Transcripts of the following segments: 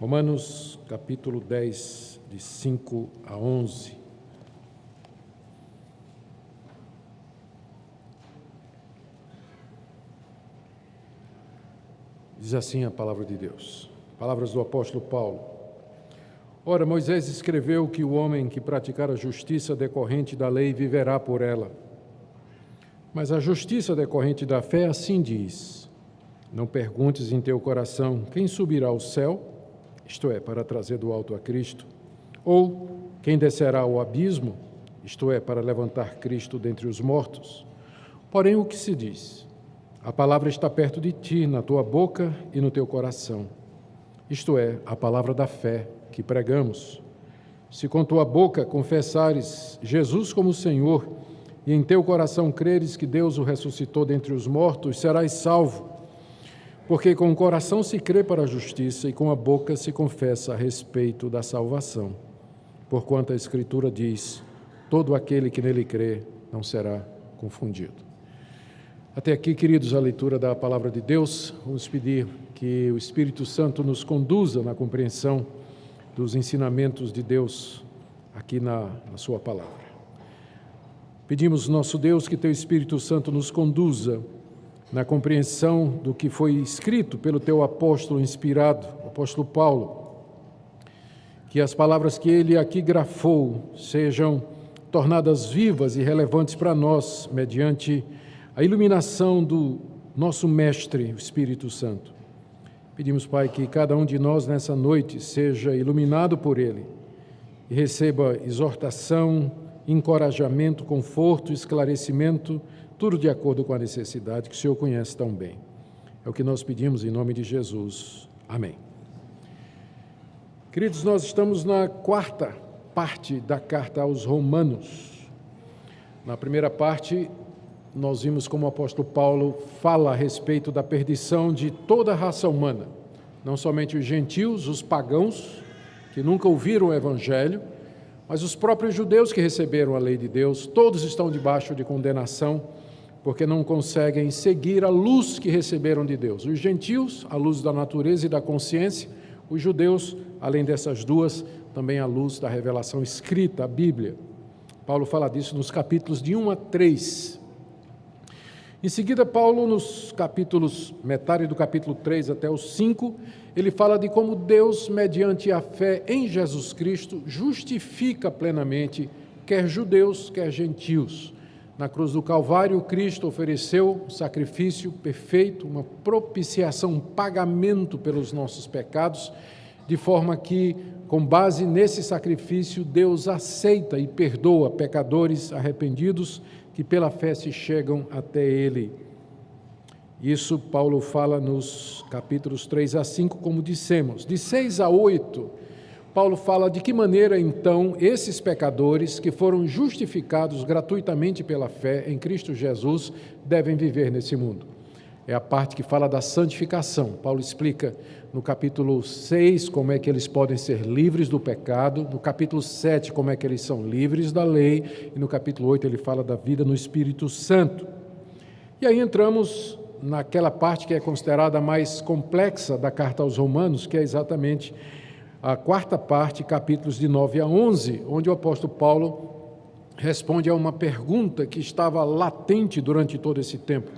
Romanos capítulo 10, de 5 a 11. Diz assim a palavra de Deus, palavras do apóstolo Paulo. Ora, Moisés escreveu que o homem que praticar a justiça decorrente da lei viverá por ela. Mas a justiça decorrente da fé assim diz: não perguntes em teu coração quem subirá ao céu, isto é, para trazer do alto a Cristo, ou quem descerá ao abismo, isto é, para levantar Cristo dentre os mortos. Porém, o que se diz? A palavra está perto de ti, na tua boca e no teu coração. Isto é, a palavra da fé que pregamos. Se com tua boca confessares Jesus como Senhor e em teu coração creres que Deus o ressuscitou dentre os mortos, serás salvo. Porque com o coração se crê para a justiça e com a boca se confessa a respeito da salvação. Porquanto a Escritura diz: todo aquele que nele crê não será confundido. Até aqui, queridos, a leitura da palavra de Deus. Vamos pedir que o Espírito Santo nos conduza na compreensão dos ensinamentos de Deus aqui na sua palavra. Pedimos, nosso Deus, que teu Espírito Santo nos conduza na compreensão do que foi escrito pelo teu apóstolo inspirado, o apóstolo Paulo, que as palavras que ele aqui grafou sejam tornadas vivas e relevantes para nós, mediante a iluminação do nosso Mestre, o Espírito Santo. Pedimos, Pai, que cada um de nós nessa noite seja iluminado por ele e receba exortação, encorajamento, conforto, esclarecimento, tudo de acordo com a necessidade que o Senhor conhece tão bem. É o que nós pedimos em nome de Jesus. Amém. Queridos, nós estamos na quarta parte da carta aos Romanos. Na primeira parte, nós vimos como o apóstolo Paulo fala a respeito da perdição de toda a raça humana, não somente os gentios, os pagãos, que nunca ouviram o Evangelho, mas os próprios judeus que receberam a lei de Deus, todos estão debaixo de condenação, porque não conseguem seguir a luz que receberam de Deus. Os gentios, a luz da natureza e da consciência; os judeus, além dessas duas, também a luz da revelação escrita, a Bíblia. Paulo fala disso nos capítulos de 1 a 3. Em seguida, Paulo, nos capítulos, metade do capítulo 3 até os 5, ele fala de como Deus, mediante a fé em Jesus Cristo, justifica plenamente quer judeus, quer gentios. Na cruz do Calvário, Cristo ofereceu um sacrifício perfeito, uma propiciação, um pagamento pelos nossos pecados, de forma que, com base nesse sacrifício, Deus aceita e perdoa pecadores arrependidos que pela fé se chegam até Ele. Isso Paulo fala nos capítulos 3 a 5, como dissemos. De 6 a 8, Paulo fala de que maneira, então, esses pecadores que foram justificados gratuitamente pela fé em Cristo Jesus devem viver nesse mundo. É a parte que fala da santificação. Paulo explica no capítulo 6 como é que eles podem ser livres do pecado, no capítulo 7 como é que eles são livres da lei, e no capítulo 8 ele fala da vida no Espírito Santo. E aí entramos naquela parte que é considerada a mais complexa da carta aos Romanos, que é exatamente a quarta parte, capítulos de 9 a 11, onde o apóstolo Paulo responde a uma pergunta que estava latente durante todo esse tempo.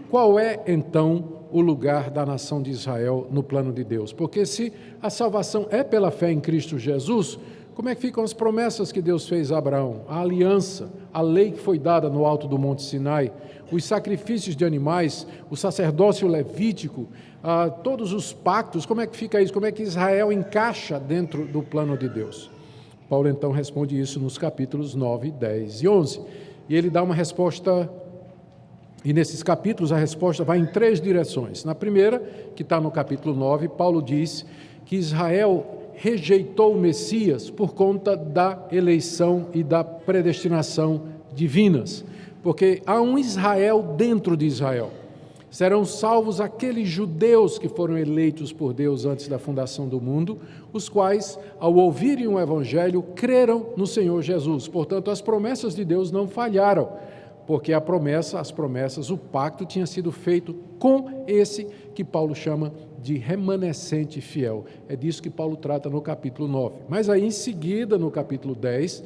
Qual é, então, o lugar da nação de Israel no plano de Deus? Porque se a salvação é pela fé em Cristo Jesus, como é que ficam as promessas que Deus fez a Abraão? A aliança, a lei que foi dada no alto do Monte Sinai, os sacrifícios de animais, o sacerdócio levítico, todos os pactos, como é que fica isso? Como é que Israel encaixa dentro do plano de Deus? Paulo, então, responde isso nos capítulos 9, 10 e 11. E ele dá uma resposta. E nesses capítulos a resposta vai em 3 direções. Na primeira, que está no capítulo 9, Paulo diz que Israel rejeitou o Messias por conta da eleição e da predestinação divinas, porque há um Israel dentro de Israel. Serão salvos aqueles judeus que foram eleitos por Deus antes da fundação do mundo, os quais, ao ouvirem o Evangelho, creram no Senhor Jesus. Portanto, as promessas de Deus não falharam, porque as promessas, o pacto tinha sido feito com esse que Paulo chama de remanescente fiel. É disso que Paulo trata no capítulo 9. Mas aí, em seguida, no capítulo 10,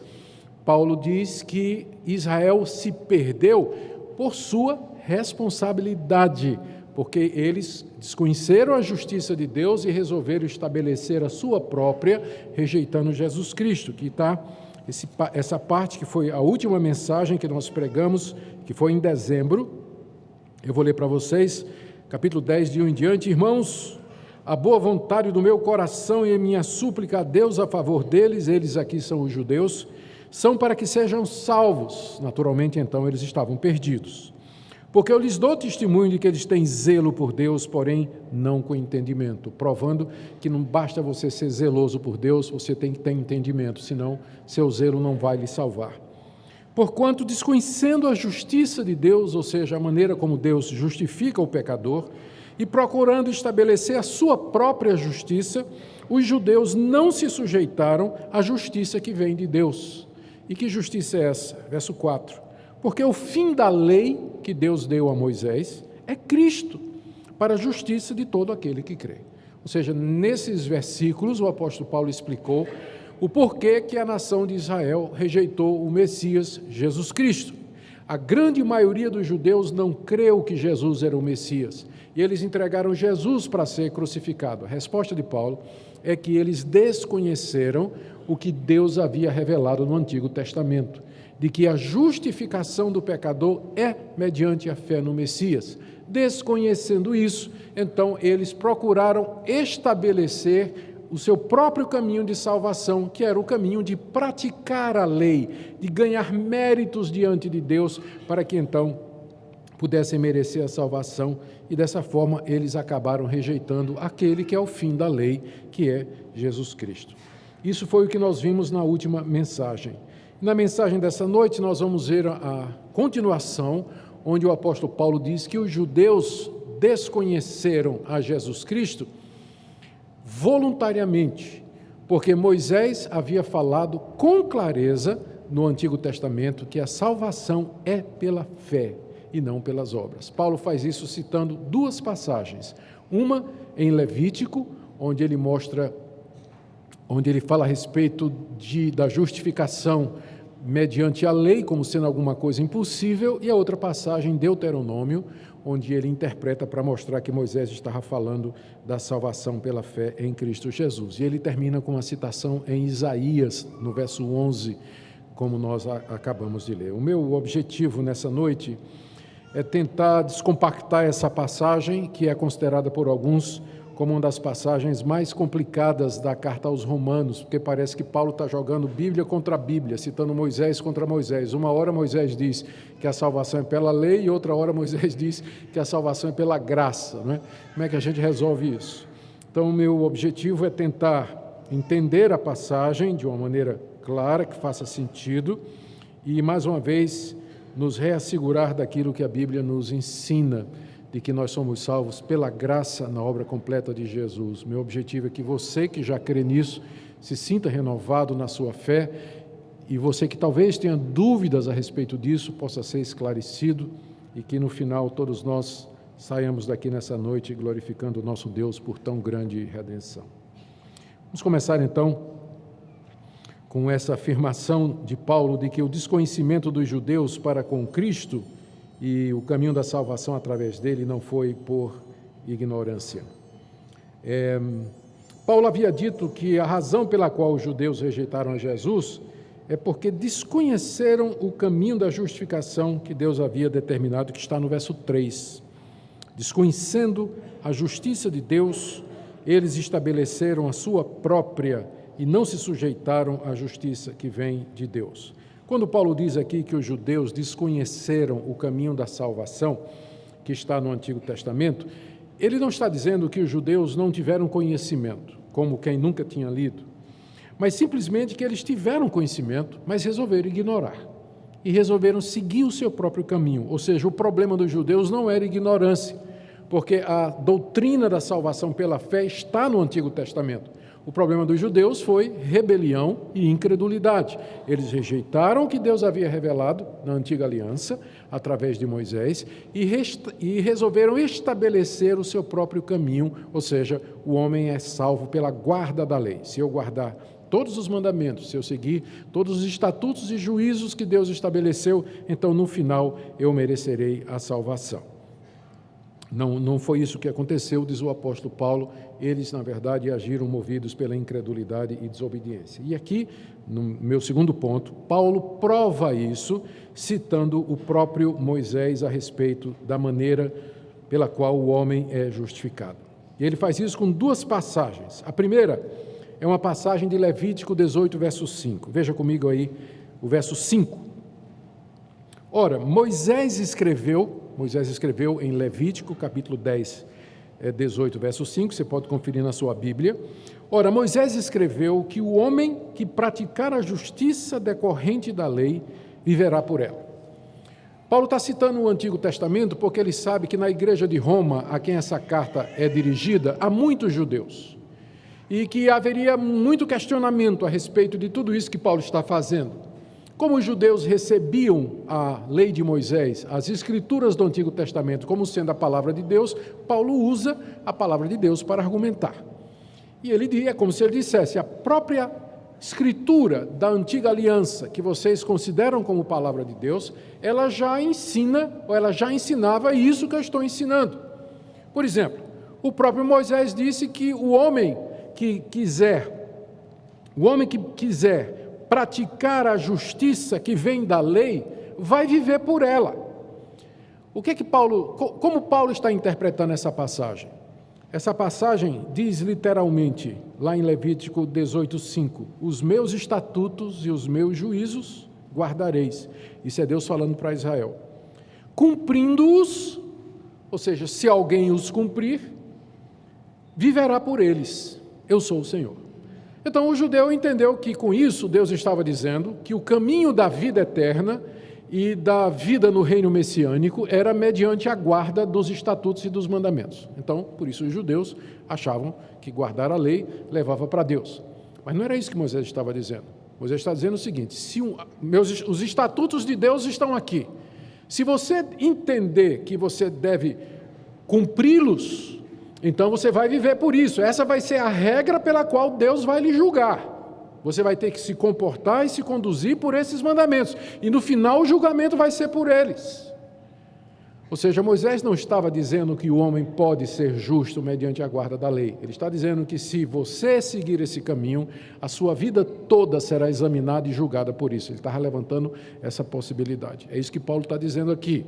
Paulo diz que Israel se perdeu por sua responsabilidade, porque eles desconheceram a justiça de Deus e resolveram estabelecer a sua própria, rejeitando Jesus Cristo, que está essa parte que foi a última mensagem que nós pregamos, que foi em dezembro. Eu vou ler para vocês, capítulo 10, de 1 em diante. Irmãos, a boa vontade do meu coração e a minha súplica a Deus a favor deles, eles aqui são os judeus, são para que sejam salvos. Naturalmente, então, eles estavam perdidos. Porque eu lhes dou testemunho de que eles têm zelo por Deus, porém não com entendimento, provando que não basta você ser zeloso por Deus, você tem que ter entendimento, senão seu zelo não vai lhe salvar. Porquanto, desconhecendo a justiça de Deus, ou seja, a maneira como Deus justifica o pecador, e procurando estabelecer a sua própria justiça, os judeus não se sujeitaram à justiça que vem de Deus. E que justiça é essa? Verso 4. Porque o fim da lei que Deus deu a Moisés é Cristo, para a justiça de todo aquele que crê. Ou seja, nesses versículos o apóstolo Paulo explicou o porquê que a nação de Israel rejeitou o Messias, Jesus Cristo. A grande maioria dos judeus não creu que Jesus era o Messias, e eles entregaram Jesus para ser crucificado. A resposta de Paulo é que eles desconheceram o que Deus havia revelado no Antigo Testamento, de que a justificação do pecador é mediante a fé no Messias. Desconhecendo isso, então eles procuraram estabelecer o seu próprio caminho de salvação, que era o caminho de praticar a lei, de ganhar méritos diante de Deus, para que então pudessem merecer a salvação, e dessa forma eles acabaram rejeitando aquele que é o fim da lei, que é Jesus Cristo. Isso foi o que nós vimos na última mensagem. Na mensagem dessa noite, nós vamos ver a continuação, onde o apóstolo Paulo diz que os judeus desconheceram a Jesus Cristo voluntariamente, porque Moisés havia falado com clareza no Antigo Testamento que a salvação é pela fé e não pelas obras. Paulo faz isso citando duas passagens, uma em Levítico, onde ele fala a respeito da justificação mediante a lei, como sendo alguma coisa impossível, e a outra passagem em Deuteronômio, onde ele interpreta para mostrar que Moisés estava falando da salvação pela fé em Cristo Jesus. E ele termina com uma citação em Isaías, no verso 11, como nós acabamos de ler. O meu objetivo nessa noite é tentar descompactar essa passagem, que é considerada por alguns como uma das passagens mais complicadas da carta aos Romanos, porque parece que Paulo está jogando Bíblia contra Bíblia, citando Moisés contra Moisés. Uma hora Moisés diz que a salvação é pela lei, e outra hora Moisés diz que a salvação é pela graça, não é? Como é que a gente resolve isso? Então, o meu objetivo é tentar entender a passagem de uma maneira clara, que faça sentido, e, mais uma vez, nos reassegurar daquilo que a Bíblia nos ensina, de que nós somos salvos pela graça na obra completa de Jesus. Meu objetivo é que você que já crê nisso se sinta renovado na sua fé, e você que talvez tenha dúvidas a respeito disso possa ser esclarecido, e que no final todos nós saiamos daqui nessa noite glorificando o nosso Deus por tão grande redenção. Vamos começar então com essa afirmação de Paulo de que o desconhecimento dos judeus para com Cristo e o caminho da salvação através dele não foi por ignorância. Paulo havia dito que a razão pela qual os judeus rejeitaram a Jesus é porque desconheceram o caminho da justificação que Deus havia determinado, que está no verso 3. Desconhecendo a justiça de Deus, eles estabeleceram a sua própria e não se sujeitaram à justiça que vem de Deus. Quando Paulo diz aqui que os judeus desconheceram o caminho da salvação, que está no Antigo Testamento, ele não está dizendo que os judeus não tiveram conhecimento, como quem nunca tinha lido, mas simplesmente que eles tiveram conhecimento, mas resolveram ignorar, e resolveram seguir o seu próprio caminho. Ou seja, o problema dos judeus não era ignorância, porque a doutrina da salvação pela fé está no Antigo Testamento. O problema dos judeus foi rebelião e incredulidade. Eles rejeitaram o que Deus havia revelado na antiga aliança, através de Moisés, e resolveram estabelecer o seu próprio caminho, ou seja, o homem é salvo pela guarda da lei. Se eu guardar todos os mandamentos, se eu seguir todos os estatutos e juízos que Deus estabeleceu, então no final eu merecerei a salvação. Não foi isso que aconteceu, diz o apóstolo Paulo. Eles, na verdade, agiram movidos pela incredulidade e desobediência. E aqui, no meu segundo ponto, Paulo prova isso, citando o próprio Moisés a respeito da maneira pela qual o homem é justificado. E ele faz isso com duas passagens. A primeira é uma passagem de Levítico 18, verso 5. Veja comigo aí o verso 5. Ora, Moisés escreveu em Levítico, capítulo 10, 18, verso 5, você pode conferir na sua Bíblia. Ora, Moisés escreveu que o homem que praticar a justiça decorrente da lei viverá por ela. Paulo está citando o Antigo Testamento porque ele sabe que na igreja de Roma, a quem essa carta é dirigida, há muitos judeus. E que haveria muito questionamento a respeito de tudo isso que Paulo está fazendo. Como os judeus recebiam a lei de Moisés, as escrituras do Antigo Testamento, como sendo a palavra de Deus, Paulo usa a palavra de Deus para argumentar. E ele diz, é como se ele dissesse, a própria escritura da antiga aliança, que vocês consideram como palavra de Deus, ela já ensina, ou ela já ensinava isso que eu estou ensinando. Por exemplo, o próprio Moisés disse que o homem que quiser praticar a justiça que vem da lei, vai viver por ela. Como Paulo está interpretando essa passagem? Essa passagem diz literalmente, lá em Levítico 18:5, os meus estatutos e os meus juízos guardareis. Isso é Deus falando para Israel. Cumprindo-os, ou seja, se alguém os cumprir, viverá por eles. Eu sou o Senhor. Então o judeu entendeu que com isso Deus estava dizendo que o caminho da vida eterna e da vida no reino messiânico era mediante a guarda dos estatutos e dos mandamentos. Então, por isso os judeus achavam que guardar a lei levava para Deus. Mas não era isso que Moisés estava dizendo. Moisés está dizendo o seguinte, os estatutos de Deus estão aqui. Se você entender que você deve cumpri-los, então você vai viver por isso. Essa vai ser a regra pela qual Deus vai lhe julgar. Você vai ter que se comportar e se conduzir por esses mandamentos. E no final o julgamento vai ser por eles. Ou seja, Moisés não estava dizendo que o homem pode ser justo mediante a guarda da lei. Ele está dizendo que se você seguir esse caminho, a sua vida toda será examinada e julgada por isso. Ele estava levantando essa possibilidade. É isso que Paulo está dizendo aqui.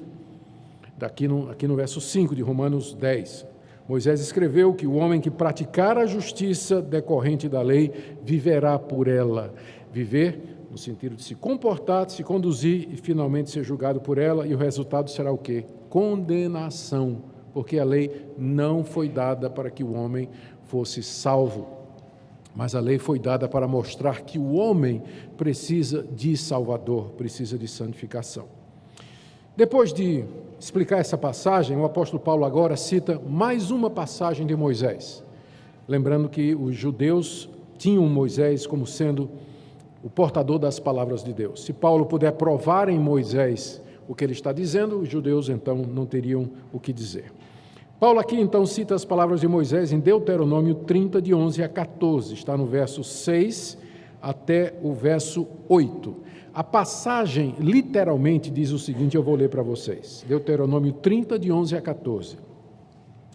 Aqui no verso 5 de Romanos 10. Moisés escreveu que o homem que praticar a justiça decorrente da lei viverá por ela. Viver no sentido de se comportar, de se conduzir e finalmente ser julgado por ela. E o resultado será o quê? Condenação, porque a lei não foi dada para que o homem fosse salvo. Mas a lei foi dada para mostrar que o homem precisa de Salvador, precisa de santificação. Depois de explicar essa passagem, o apóstolo Paulo agora cita mais uma passagem de Moisés. Lembrando que os judeus tinham Moisés como sendo o portador das palavras de Deus. Se Paulo puder provar em Moisés o que ele está dizendo, os judeus então não teriam o que dizer. Paulo aqui então cita as palavras de Moisés em Deuteronômio 30, de 11 a 14. Está no verso 6 até o verso 8. A passagem literalmente diz o seguinte, eu vou ler para vocês. Deuteronômio 30, de 11 a 14.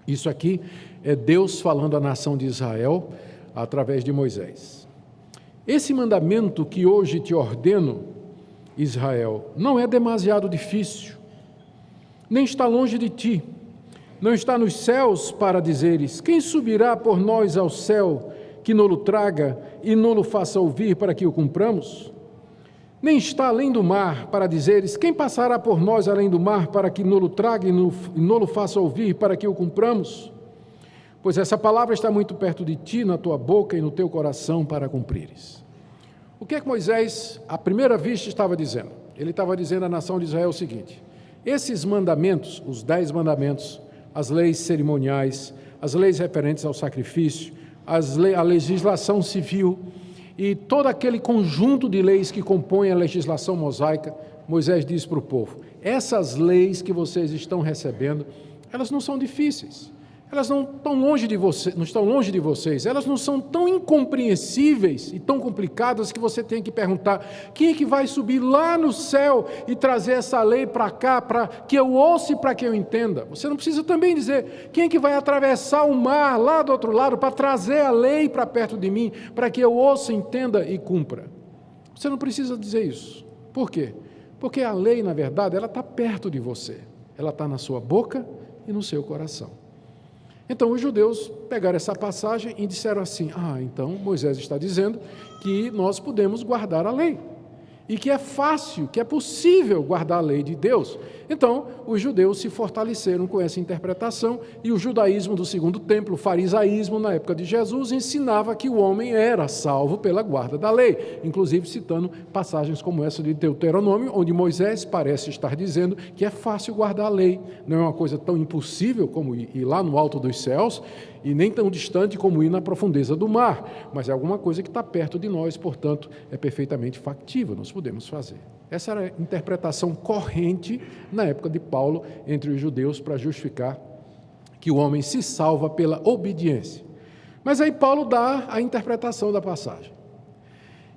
Isso aqui é Deus falando à nação de Israel através de Moisés. Esse mandamento que hoje te ordeno, Israel, não é demasiado difícil, nem está longe de ti, não está nos céus para dizeres, quem subirá por nós ao céu, que nolo traga e nolo faça ouvir para que o cumpramos? Nem está além do mar para dizeres, quem passará por nós além do mar para que nolo traga e nolo faça ouvir para que o cumpramos? Pois essa palavra está muito perto de ti, na tua boca e no teu coração para cumprires. O que é que Moisés, à primeira vista, estava dizendo? Ele estava dizendo à nação de Israel o seguinte, esses mandamentos, os 10 mandamentos, as leis cerimoniais, as leis referentes ao sacrifício, a legislação civil e todo aquele conjunto de leis que compõem a legislação mosaica, Moisés diz para o povo: essas leis que vocês estão recebendo, elas não são difíceis, elas não estão longe de vocês, elas não são tão incompreensíveis e tão complicadas que você tem que perguntar: quem é que vai subir lá no céu e trazer essa lei para cá, para que eu ouça e para que eu entenda? Você não precisa também dizer: quem é que vai atravessar o mar lá do outro lado para trazer a lei para perto de mim, para que eu ouça, entenda e cumpra? Você não precisa dizer isso. Por quê? Porque a lei, na verdade, ela está perto de você, ela está na sua boca e no seu coração. Então os judeus pegaram essa passagem e disseram assim: então Moisés está dizendo que nós podemos guardar a lei, e que é fácil, que é possível guardar a lei de Deus. Então, os judeus se fortaleceram com essa interpretação, e o judaísmo do segundo templo, o farisaísmo, na época de Jesus, ensinava que o homem era salvo pela guarda da lei, inclusive citando passagens como essa de Deuteronômio, onde Moisés parece estar dizendo que é fácil guardar a lei, não é uma coisa tão impossível como ir lá no alto dos céus, e nem tão distante como ir na profundeza do mar, mas é alguma coisa que está perto de nós, portanto, é perfeitamente factível, nós podemos fazer. Essa era a interpretação corrente na época de Paulo entre os judeus para justificar que o homem se salva pela obediência. Mas aí Paulo dá a interpretação da passagem.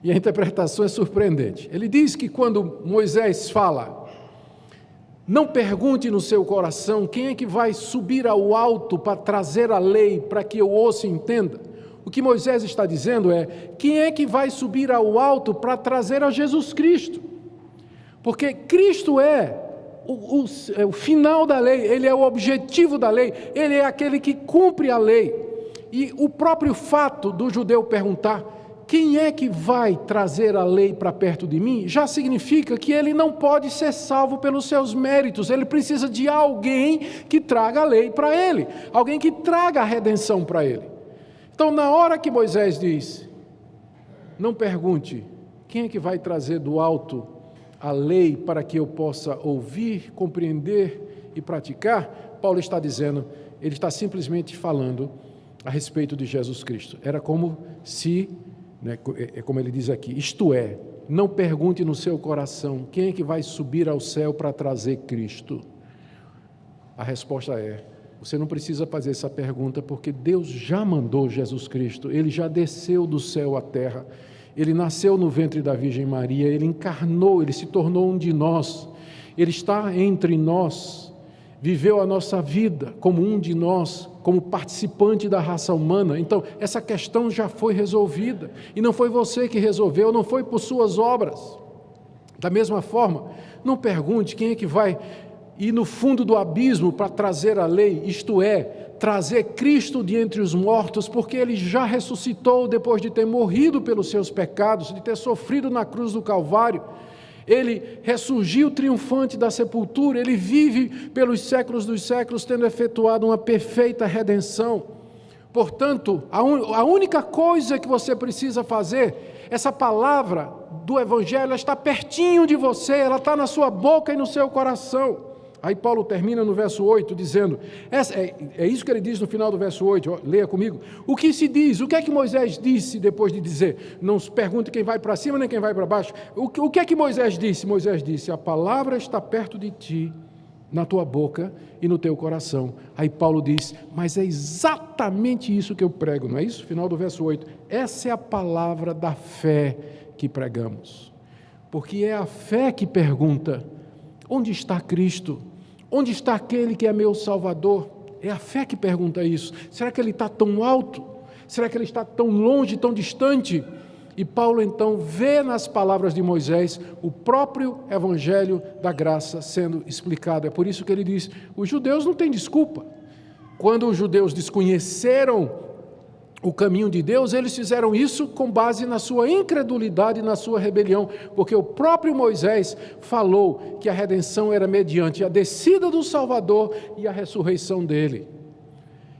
E a interpretação é surpreendente. Ele diz que quando Moisés fala: não pergunte no seu coração quem é que vai subir ao alto para trazer a lei para que eu ouça e entenda. O que Moisés está dizendo é: quem é que vai subir ao alto para trazer a Jesus Cristo? Porque Cristo é o final da lei, Ele é o objetivo da lei, Ele é aquele que cumpre a lei. E o próprio fato do judeu perguntar: quem é que vai trazer a lei para perto de mim? Já significa que ele não pode ser salvo pelos seus méritos, ele precisa de alguém que traga a lei para ele, alguém que traga a redenção para ele. Então, na hora que Moisés diz: não pergunte quem é que vai trazer do alto a lei para que eu possa ouvir, compreender e praticar, Paulo está dizendo, ele está simplesmente falando a respeito de Jesus Cristo. Era como se, é como ele diz aqui, isto é, não pergunte no seu coração quem é que vai subir ao céu para trazer Cristo. A resposta é: você não precisa fazer essa pergunta, porque Deus já mandou Jesus Cristo, Ele já desceu do céu à terra, Ele nasceu no ventre da Virgem Maria, Ele encarnou, Ele se tornou um de nós, Ele está entre nós, viveu a nossa vida como um de nós, como participante da raça humana. Então, essa questão já foi resolvida, e não foi você que resolveu, não foi por suas obras. Da mesma forma, não pergunte quem é que vai ir no fundo do abismo para trazer a lei, isto é, trazer Cristo de entre os mortos, porque Ele já ressuscitou depois de ter morrido pelos seus pecados, de ter sofrido na cruz do Calvário. Ele ressurgiu triunfante da sepultura, Ele vive pelos séculos dos séculos, tendo efetuado uma perfeita redenção. Portanto, a única coisa que você precisa fazer, essa palavra do Evangelho está pertinho de você, ela está na sua boca e no seu coração. Aí Paulo termina no verso 8 dizendo, é isso que ele diz no final do verso 8, leia comigo. O que se diz? O que é que Moisés disse depois de dizer? Não se pergunte quem vai para cima nem quem vai para baixo. O que é que Moisés disse? Moisés disse, a palavra está perto de ti, na tua boca e no teu coração. Aí Paulo diz, mas é exatamente isso que eu prego, não é isso? Final do verso 8. Essa é a palavra da fé que pregamos. Porque é a fé que pergunta, onde está Cristo? Onde está aquele que é meu Salvador? É a fé que pergunta isso. Será que ele está tão alto? Será que ele está tão longe, tão distante? E Paulo então vê nas palavras de Moisés o próprio Evangelho da graça sendo explicado. É por isso que ele diz, os judeus não têm desculpa. Quando os judeus desconheceram o caminho de Deus, eles fizeram isso com base na sua incredulidade e na sua rebelião, porque o próprio Moisés falou que a redenção era mediante a descida do Salvador e a ressurreição dele.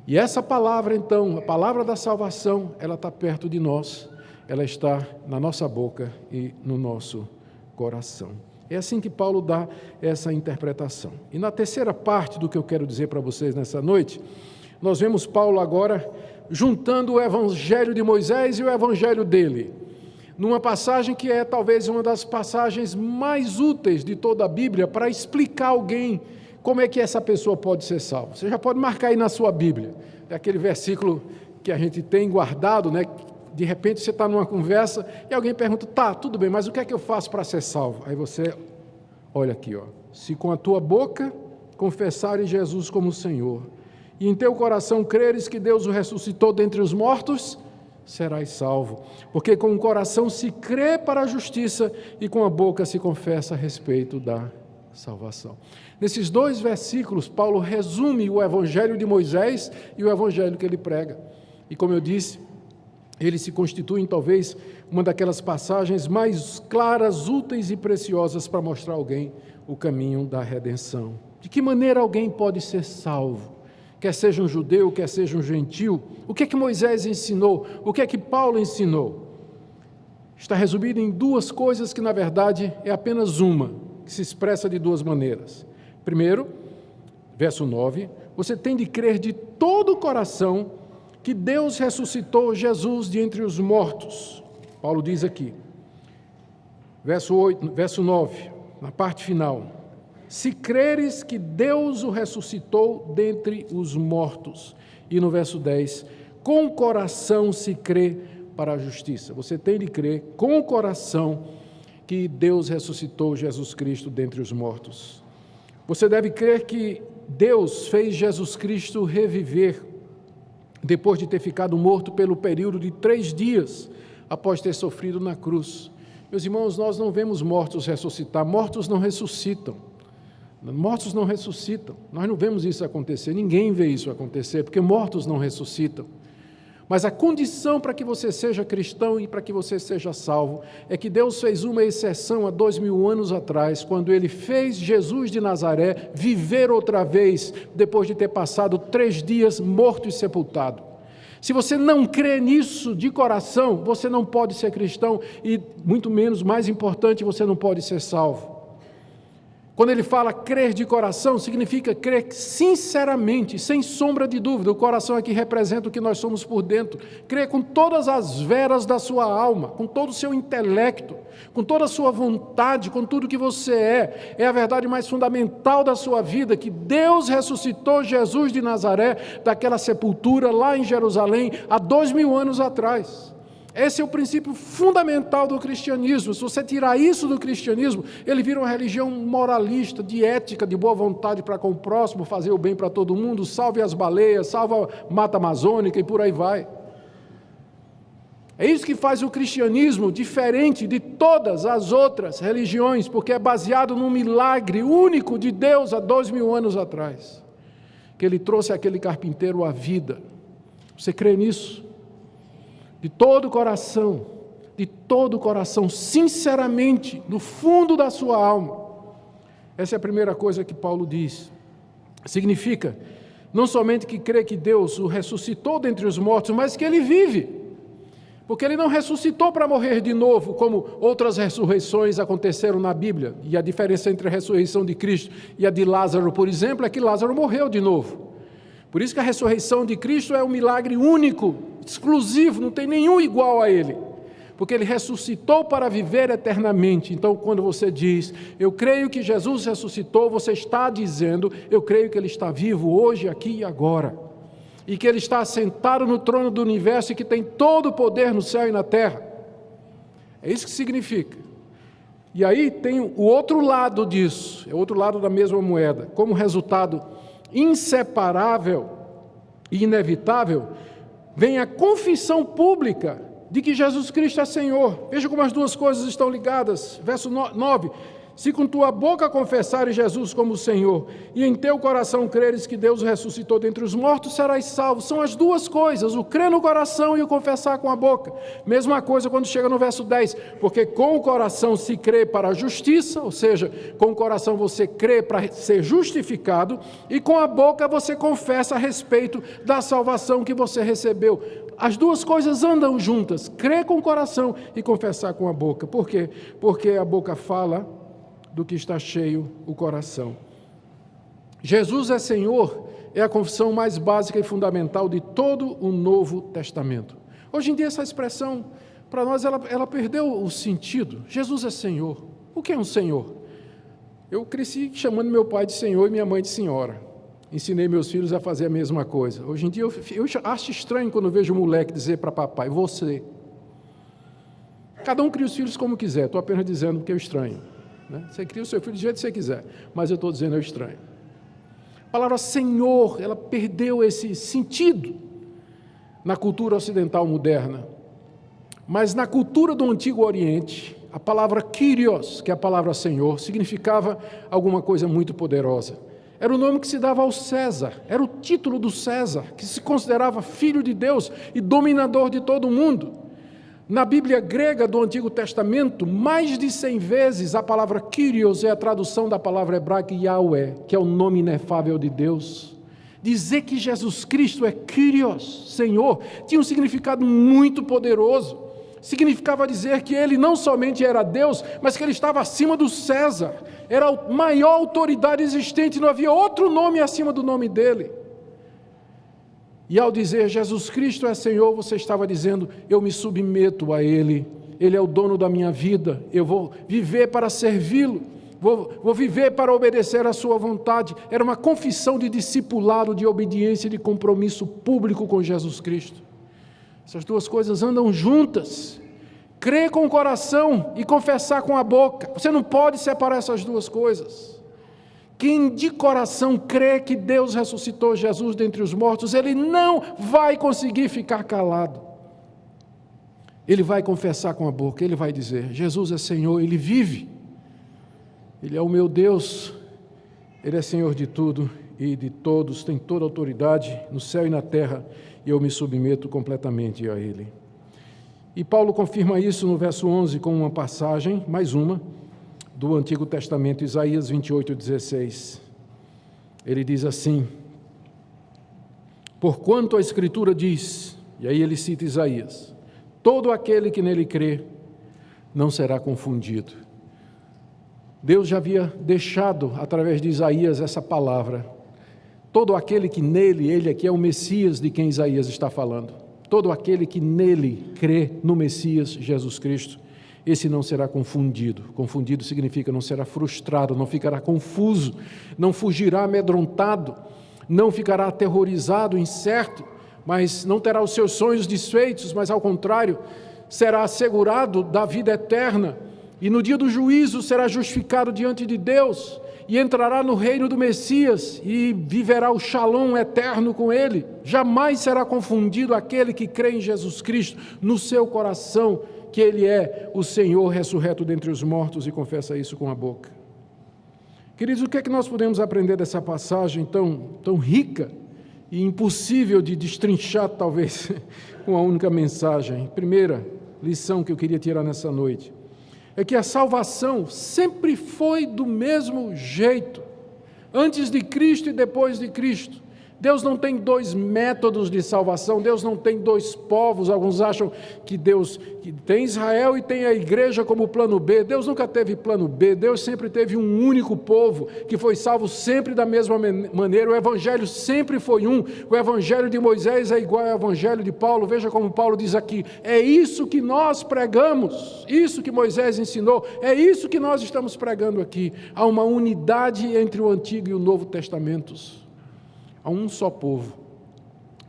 E essa palavra então, a palavra da salvação, ela está perto de nós, ela está na nossa boca e no nosso coração. É assim que Paulo dá essa interpretação. E na terceira parte do que eu quero dizer para vocês nessa noite, nós vemos Paulo agora juntando o evangelho de Moisés e o evangelho dele, numa passagem que é talvez uma das passagens mais úteis de toda a Bíblia para explicar a alguém como é que essa pessoa pode ser salva. Você já pode marcar aí na sua Bíblia, é aquele versículo que a gente tem guardado, né? De repente você está numa conversa e alguém pergunta, tá, tudo bem, mas o que é que eu faço para ser salvo? Aí você, olha aqui, ó, se com a tua boca confessares Jesus como Senhor, e em teu coração creres que Deus o ressuscitou dentre os mortos, serás salvo. Porque com o coração se crê para a justiça e com a boca se confessa a respeito da salvação. Nesses dois versículos, Paulo resume o evangelho de Moisés e o evangelho que ele prega. E como eu disse, eles se constituem talvez uma daquelas passagens mais claras, úteis e preciosas para mostrar a alguém o caminho da redenção. De que maneira alguém pode ser salvo? Quer seja um judeu, quer seja um gentil. O que é que Moisés ensinou? O que é que Paulo ensinou? Está resumido em duas coisas que, na verdade, é apenas uma, que se expressa de duas maneiras. Primeiro, verso 9, você tem de crer de todo o coração que Deus ressuscitou Jesus de entre os mortos. Paulo diz aqui, verso 9, na parte final, se creres que Deus o ressuscitou dentre os mortos. E no verso 10, com o coração se crê para a justiça. Você tem de crer com o coração que Deus ressuscitou Jesus Cristo dentre os mortos. Você deve crer que Deus fez Jesus Cristo reviver depois de ter ficado morto pelo período de 3 dias após ter sofrido na cruz. Meus irmãos, nós não vemos mortos ressuscitar, mortos não ressuscitam. Mortos não ressuscitam, nós não vemos isso acontecer, ninguém vê isso acontecer, porque mortos não ressuscitam. Mas a condição para que você seja cristão e para que você seja salvo é que Deus fez uma exceção há 2000 anos atrás, quando Ele fez Jesus de Nazaré viver outra vez, depois de ter passado 3 dias morto e sepultado. Se você não crê nisso de coração, você não pode ser cristão e, muito menos, mais importante, você não pode ser salvo. Quando ele fala crer de coração, significa crer sinceramente, sem sombra de dúvida. O coração aqui representa o que nós somos por dentro. Crer com todas as veras da sua alma, com todo o seu intelecto, com toda a sua vontade, com tudo que você é. É a verdade mais fundamental da sua vida, que Deus ressuscitou Jesus de Nazaré daquela sepultura lá em Jerusalém há 2000 anos atrás. Esse é o princípio fundamental do cristianismo. Se você tirar isso do cristianismo, ele vira uma religião moralista, de ética, de boa vontade para com o próximo, fazer o bem para todo mundo, salve as baleias, salve a mata amazônica e por aí vai. É isso que faz o cristianismo diferente de todas as outras religiões, porque é baseado num milagre único de Deus há 2000 anos atrás, que Ele trouxe aquele carpinteiro à vida. Você crê nisso? De todo o coração, sinceramente, no fundo da sua alma. Essa é a primeira coisa que Paulo diz. Significa, não somente que crê que Deus o ressuscitou dentre os mortos, mas que Ele vive. Porque Ele não ressuscitou para morrer de novo, como outras ressurreições aconteceram na Bíblia. E a diferença entre a ressurreição de Cristo e a de Lázaro, por exemplo, é que Lázaro morreu de novo. Por isso que a ressurreição de Cristo é um milagre único, exclusivo, não tem nenhum igual a Ele. Porque Ele ressuscitou para viver eternamente. Então, quando você diz, eu creio que Jesus ressuscitou, você está dizendo, eu creio que Ele está vivo hoje, aqui e agora. E que Ele está assentado no trono do universo e que tem todo o poder no céu e na terra. É isso que significa. E aí tem o outro lado disso, é o outro lado da mesma moeda. Como resultado inseparável e inevitável, vem a confissão pública de que Jesus Cristo é Senhor. Veja como as duas coisas estão ligadas. Verso 9, se com tua boca confessares Jesus como Senhor, e em teu coração creres que Deus o ressuscitou dentre os mortos, serás salvo. São as duas coisas, o crer no coração e o confessar com a boca. Mesma coisa quando chega no verso 10, porque com o coração se crê para a justiça, ou seja, com o coração você crê para ser justificado, e com a boca você confessa a respeito da salvação que você recebeu. As duas coisas andam juntas, crer com o coração e confessar com a boca. Por quê? Porque a boca fala do que está cheio o coração. Jesus é Senhor é a confissão mais básica e fundamental de todo o Novo Testamento. Hoje em dia, essa expressão, para nós, ela perdeu o sentido. Jesus é Senhor. O que é um Senhor? Eu cresci chamando meu pai de Senhor e minha mãe de Senhora. Ensinei meus filhos a fazer a mesma coisa. Hoje em dia, eu acho estranho quando eu vejo um moleque dizer para papai, você. Cada um cria os filhos como quiser, estou apenas dizendo que eu estranho. Né? Você cria o seu filho do jeito que você quiser, mas eu estou dizendo eu estranho. A palavra Senhor, ela perdeu esse sentido na cultura ocidental moderna. Mas na cultura do Antigo Oriente, a palavra Kyrios, que é a palavra Senhor, significava alguma coisa muito poderosa. Era o nome que se dava ao César, era o título do César, que se considerava filho de Deus e dominador de todo o mundo. Na Bíblia grega do Antigo Testamento, mais de 100 vezes a palavra Kyrios é a tradução da palavra hebraica Yahweh, que é o nome inefável de Deus. Dizer que Jesus Cristo é Kyrios, Senhor, tinha um significado muito poderoso. Significava dizer que ele não somente era Deus, mas que ele estava acima do César. Era a maior autoridade existente, não havia outro nome acima do nome dele. E ao dizer Jesus Cristo é Senhor, você estava dizendo, eu me submeto a Ele, Ele é o dono da minha vida, eu vou viver para servi-lo, vou viver para obedecer à sua vontade. Era uma confissão de discipulado, de obediência, de compromisso público com Jesus Cristo. Essas duas coisas andam juntas. Crer com o coração e confessar com a boca. Você não pode separar essas duas coisas. Quem de coração crê que Deus ressuscitou Jesus dentre os mortos, ele não vai conseguir ficar calado. Ele vai confessar com a boca, ele vai dizer, Jesus é Senhor, Ele vive. Ele é o meu Deus, Ele é Senhor de tudo e de todos, tem toda a autoridade no céu e na terra, e eu me submeto completamente a Ele. E Paulo confirma isso no verso 11 com uma passagem, mais uma, do Antigo Testamento, Isaías 28:16. Ele diz assim, porquanto a Escritura diz, e aí ele cita Isaías, todo aquele que nele crê não será confundido. Deus já havia deixado, através de Isaías, essa palavra. Todo aquele que nele, ele aqui é o Messias de quem Isaías está falando. Todo aquele que nele crê no Messias Jesus Cristo, esse não será confundido. Confundido significa não será frustrado, não ficará confuso, não fugirá amedrontado, não ficará aterrorizado, incerto, mas não terá os seus sonhos desfeitos, mas ao contrário, será assegurado da vida eterna e no dia do juízo será justificado diante de Deus e entrará no reino do Messias e viverá o shalom eterno com ele. Jamais será confundido aquele que crê em Jesus Cristo no seu coração, que Ele é o Senhor ressurreto dentre os mortos e confessa isso com a boca. Queridos, o que é que nós podemos aprender dessa passagem tão rica e impossível de destrinchar, talvez, com uma única mensagem? Primeira lição que eu queria tirar nessa noite é que a salvação sempre foi do mesmo jeito, antes de Cristo e depois de Cristo. Deus não tem dois métodos de salvação, Deus não tem dois povos. Alguns acham que Deus que tem Israel e tem a igreja como plano B. Deus nunca teve plano B, Deus sempre teve um único povo, que foi salvo sempre da mesma maneira. O evangelho sempre foi um, o evangelho de Moisés é igual ao evangelho de Paulo. Veja como Paulo diz aqui, é isso que nós pregamos, isso que Moisés ensinou, é isso que nós estamos pregando aqui. Há uma unidade entre o Antigo e o Novo Testamentos. Há um só povo.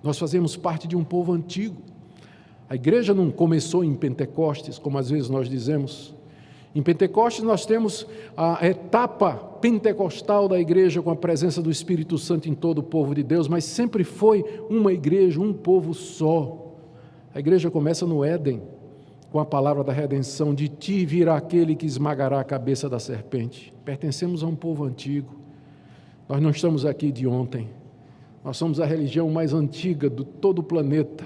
Nós fazemos parte de um povo antigo. A igreja não começou em Pentecostes, como às vezes nós dizemos. Em Pentecostes nós temos a etapa pentecostal da igreja com a presença do Espírito Santo em todo o povo de Deus, mas sempre foi uma igreja, um povo só. A igreja começa no Éden, com a palavra da redenção, de ti virá aquele que esmagará a cabeça da serpente. Pertencemos a um povo antigo. Nós não estamos aqui de ontem. Nós somos a religião mais antiga de todo o planeta.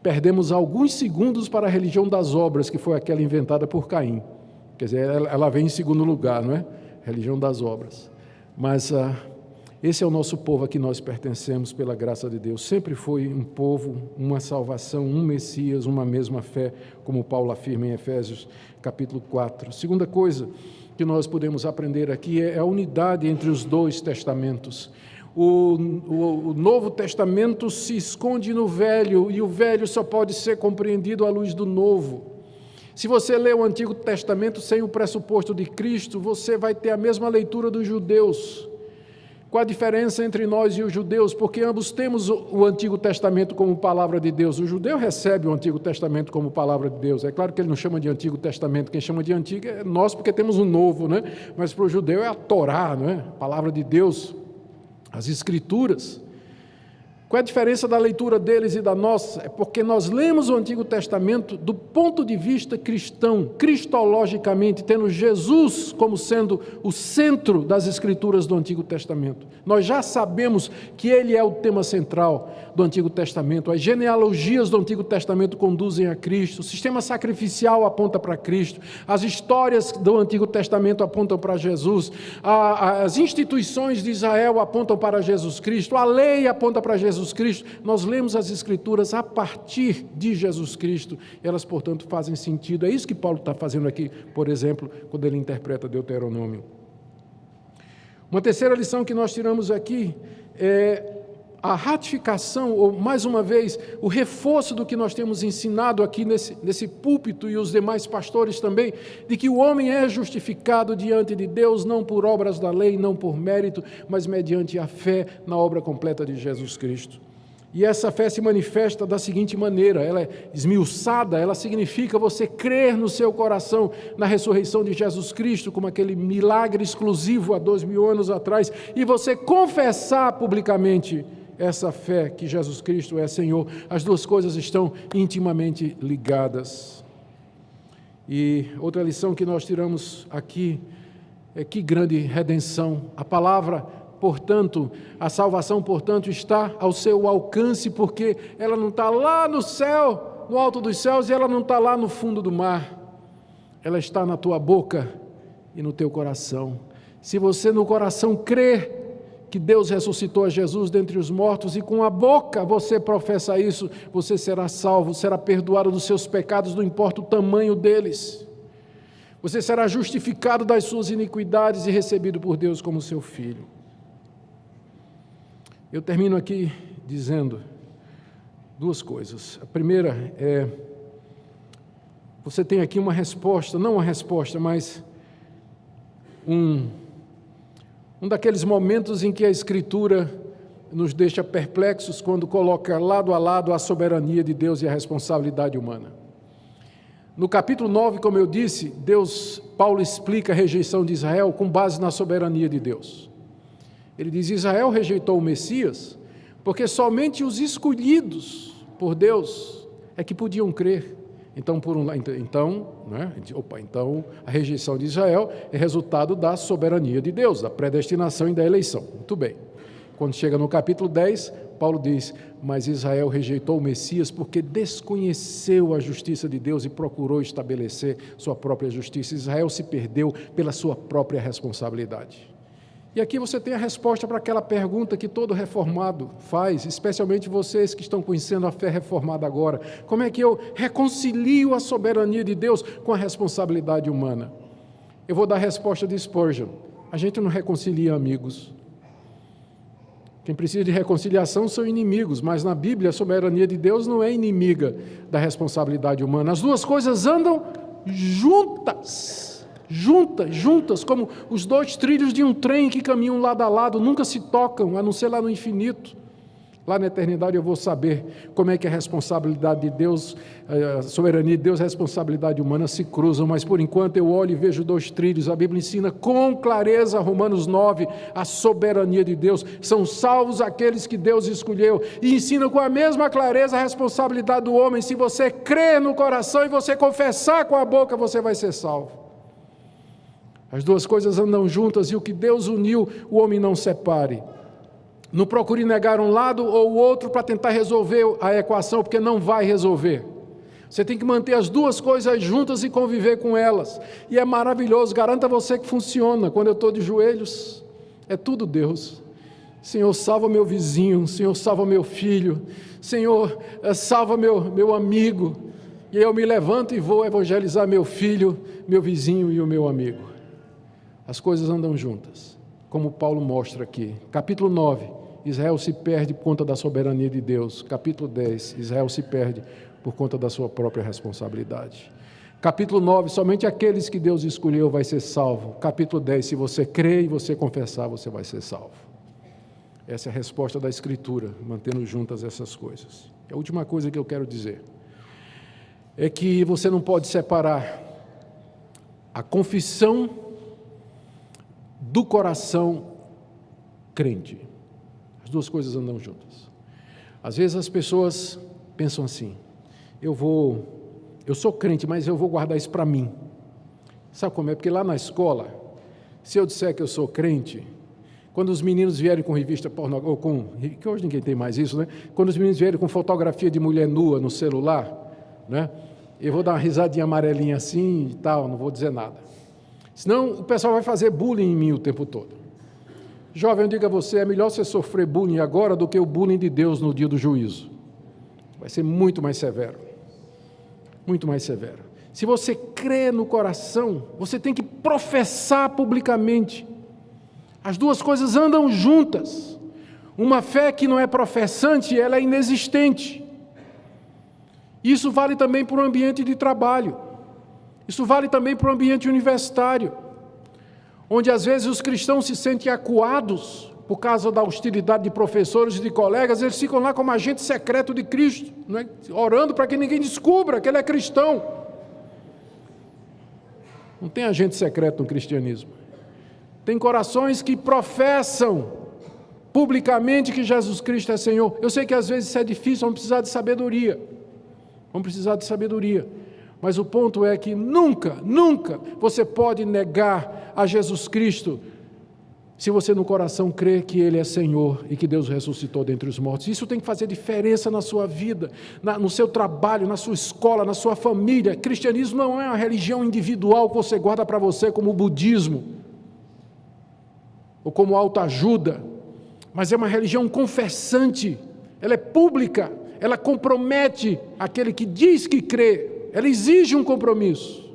Perdemos alguns segundos para a religião das obras, que foi aquela inventada por Caim. Quer dizer, ela vem em segundo lugar, não é? Religião das obras. Mas esse é o nosso povo a que nós pertencemos pela graça de Deus. Sempre foi um povo, uma salvação, um Messias, uma mesma fé, como Paulo afirma em Efésios capítulo 4. Segunda coisa que nós podemos aprender aqui é a unidade entre os dois testamentos. O Novo Testamento se esconde no Velho, e o Velho só pode ser compreendido à luz do Novo. Se você lê o Antigo Testamento sem o pressuposto de Cristo, você vai ter a mesma leitura dos judeus. Qual a diferença entre nós e os judeus? Porque ambos temos o Antigo Testamento como palavra de Deus. O judeu recebe o Antigo Testamento como palavra de Deus. É claro que ele não chama de Antigo Testamento. Quem chama de Antigo é nós, porque temos um Novo, né? Mas para o judeu é a Torá, não é? A palavra de Deus, as Escrituras. Qual é a diferença da leitura deles e da nossa? É porque nós lemos o Antigo Testamento do ponto de vista cristão, cristologicamente, tendo Jesus como sendo o centro das Escrituras do Antigo Testamento. Nós já sabemos que ele é o tema central do Antigo Testamento. As genealogias do Antigo Testamento conduzem a Cristo. O sistema sacrificial aponta para Cristo. As histórias do Antigo Testamento apontam para Jesus. As instituições de Israel apontam para Jesus Cristo. A lei aponta para Jesus Cristo. Nós lemos as Escrituras a partir de Jesus Cristo. Elas, portanto, fazem sentido. É isso que Paulo está fazendo aqui, por exemplo, quando ele interpreta Deuteronômio. Uma terceira lição que nós tiramos aqui é a ratificação, ou mais uma vez, o reforço do que nós temos ensinado aqui nesse púlpito e os demais pastores também, de que o homem é justificado diante de Deus, não por obras da lei, não por mérito, mas mediante a fé na obra completa de Jesus Cristo. E essa fé se manifesta da seguinte maneira, ela é esmiuçada, ela significa você crer no seu coração na ressurreição de Jesus Cristo, como aquele milagre exclusivo há 2000 anos atrás, e você confessar publicamente essa fé que Jesus Cristo é Senhor. As duas coisas estão intimamente ligadas. E outra lição que nós tiramos aqui é que grande redenção. A palavra, portanto, a salvação, portanto, está ao seu alcance, porque ela não está lá no céu, no alto dos céus, e ela não está lá no fundo do mar. Ela está na tua boca e no teu coração. Se você no coração crer que Deus ressuscitou a Jesus dentre os mortos, e com a boca você professa isso, você será salvo, será perdoado dos seus pecados, não importa o tamanho deles. Você será justificado das suas iniquidades e recebido por Deus como seu filho. Eu termino aqui dizendo duas coisas. A primeira é, você tem aqui uma resposta, não uma resposta, mas um daqueles momentos em que a Escritura nos deixa perplexos quando coloca lado a lado a soberania de Deus e a responsabilidade humana. No capítulo 9, como eu disse, Paulo explica a rejeição de Israel com base na soberania de Deus. Ele diz: Israel rejeitou o Messias porque somente os escolhidos por Deus é que podiam crer. Então, a rejeição de Israel é resultado da soberania de Deus, da predestinação e da eleição. Muito bem. Quando chega no capítulo 10, Paulo diz: mas Israel rejeitou o Messias porque desconheceu a justiça de Deus e procurou estabelecer sua própria justiça. Israel se perdeu pela sua própria responsabilidade. E aqui você tem a resposta para aquela pergunta que todo reformado faz, especialmente vocês que estão conhecendo a fé reformada agora. Como é que eu reconcilio a soberania de Deus com a responsabilidade humana? Eu vou dar a resposta de Spurgeon: a gente não reconcilia amigos. Quem precisa de reconciliação são inimigos, mas na Bíblia a soberania de Deus não é inimiga da responsabilidade humana. As duas coisas andam juntas, como os dois trilhos de um trem que caminham lado a lado, nunca se tocam, a não ser lá no infinito. Lá na eternidade eu vou saber como é que a responsabilidade de Deus, a soberania de Deus e a responsabilidade humana se cruzam, mas por enquanto eu olho e vejo dois trilhos. A Bíblia ensina com clareza, Romanos 9, a soberania de Deus. São salvos aqueles que Deus escolheu, e ensina com a mesma clareza a responsabilidade do homem. Se você crer no coração e você confessar com a boca, você vai ser salvo. As duas coisas andam juntas, e o que Deus uniu, o homem não separe. Não procure negar um lado ou o outro para tentar resolver a equação, porque não vai resolver. Você tem que manter as duas coisas juntas e conviver com elas. E é maravilhoso, garanto a você que funciona. Quando eu estou de joelhos, é tudo Deus. Senhor, salva meu vizinho. Senhor, salva meu filho. Senhor, salva meu amigo. E eu me levanto e vou evangelizar meu filho, meu vizinho e o meu amigo. As coisas andam juntas, como Paulo mostra aqui. Capítulo 9, Israel se perde por conta da soberania de Deus. Capítulo 10, Israel se perde por conta da sua própria responsabilidade. Capítulo 9, somente aqueles que Deus escolheu vai ser salvo. Capítulo 10, se você crer e você confessar, você vai ser salvo. Essa é a resposta da Escritura, mantendo juntas essas coisas. A última coisa que eu quero dizer é que você não pode separar a confissão do coração crente. As duas coisas andam juntas. Às vezes as pessoas pensam assim: eu sou crente, mas eu vou guardar isso para mim. Sabe como é? Porque lá na escola, se eu disser que eu sou crente, quando os meninos vierem com revista pornográfica, que hoje ninguém tem mais isso, né? Quando os meninos vierem com fotografia de mulher nua no celular, né? Eu vou dar uma risadinha amarelinha assim e tal, não vou dizer nada. Senão o pessoal vai fazer bullying em mim o tempo todo. Jovem, eu digo a você, é melhor você sofrer bullying agora do que o bullying de Deus no dia do juízo. Vai ser muito mais severo. Muito mais severo. Se você crê no coração, você tem que professar publicamente. As duas coisas andam juntas. Uma fé que não é professante, ela é inexistente. Isso vale também para o ambiente de trabalho. Isso vale também para o ambiente universitário, onde às vezes os cristãos se sentem acuados por causa da hostilidade de professores e de colegas. Eles ficam lá como agente secreto de Cristo, né? Orando para que ninguém descubra que ele é cristão. Não tem agente secreto no cristianismo. Tem corações que professam publicamente que Jesus Cristo é Senhor. Eu sei que às vezes isso é difícil, vamos precisar de sabedoria. Vamos precisar de sabedoria. Mas o ponto é que nunca você pode negar a Jesus Cristo se você no coração crê que Ele é Senhor e que Deus ressuscitou dentre os mortos. Isso tem que fazer diferença na sua vida, no seu trabalho, na sua escola, na sua família. Cristianismo não é uma religião individual que você guarda para você como o budismo ou como autoajuda, mas é uma religião confessante. Ela é pública, ela compromete aquele que diz que crê. Ela exige um compromisso.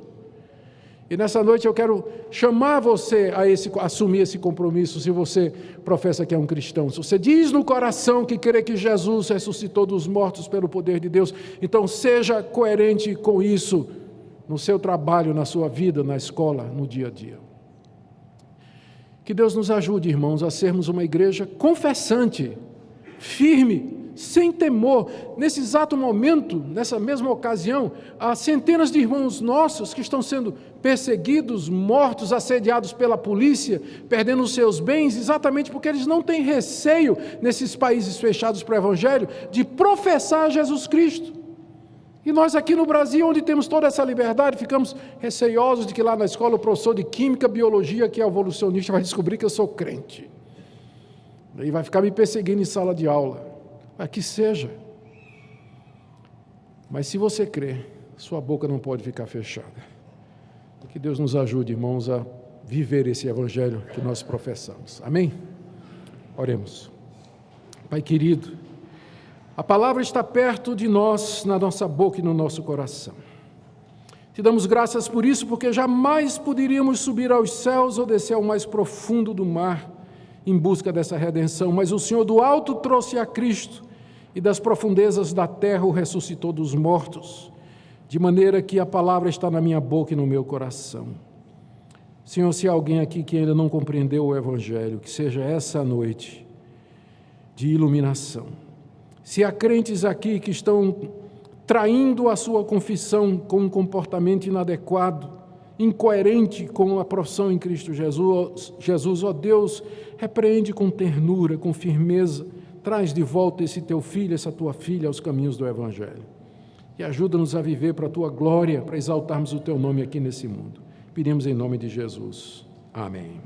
E nessa noite eu quero chamar você a assumir esse compromisso, se você professa que é um cristão. Se você diz no coração que crê que Jesus ressuscitou dos mortos pelo poder de Deus, então seja coerente com isso no seu trabalho, na sua vida, na escola, no dia a dia. Que Deus nos ajude, irmãos, a sermos uma igreja confessante, firme, sem temor. Nesse exato momento, nessa mesma ocasião, há centenas de irmãos nossos que estão sendo perseguidos, mortos, assediados pela polícia, perdendo os seus bens, exatamente porque eles não têm receio, nesses países fechados para o Evangelho, de professar Jesus Cristo. E nós aqui no Brasil, onde temos toda essa liberdade, ficamos receiosos de que lá na escola o professor de Química, Biologia, que é evolucionista, vai descobrir que eu sou crente. E vai ficar me perseguindo em sala de aula. Que seja. Mas se você crê, sua boca não pode ficar fechada. Que Deus nos ajude, irmãos, a viver esse evangelho que nós professamos. Amém? Oremos. Pai querido, a palavra está perto de nós, na nossa boca e no nosso coração. Te damos graças por isso, porque jamais poderíamos subir aos céus ou descer ao mais profundo do mar em busca dessa redenção, mas o Senhor do alto trouxe a Cristo e das profundezas da terra o ressuscitou dos mortos, de maneira que a palavra está na minha boca e no meu coração. Senhor, se há alguém aqui que ainda não compreendeu o Evangelho, que seja essa noite de iluminação. Se há crentes aqui que estão traindo a sua confissão com um comportamento inadequado, incoerente com a profissão em Cristo Jesus, ó Deus, repreende com ternura, com firmeza, traz de volta esse teu filho, essa tua filha aos caminhos do Evangelho. E ajuda-nos a viver para a tua glória, para exaltarmos o teu nome aqui nesse mundo. Pedimos em nome de Jesus. Amém.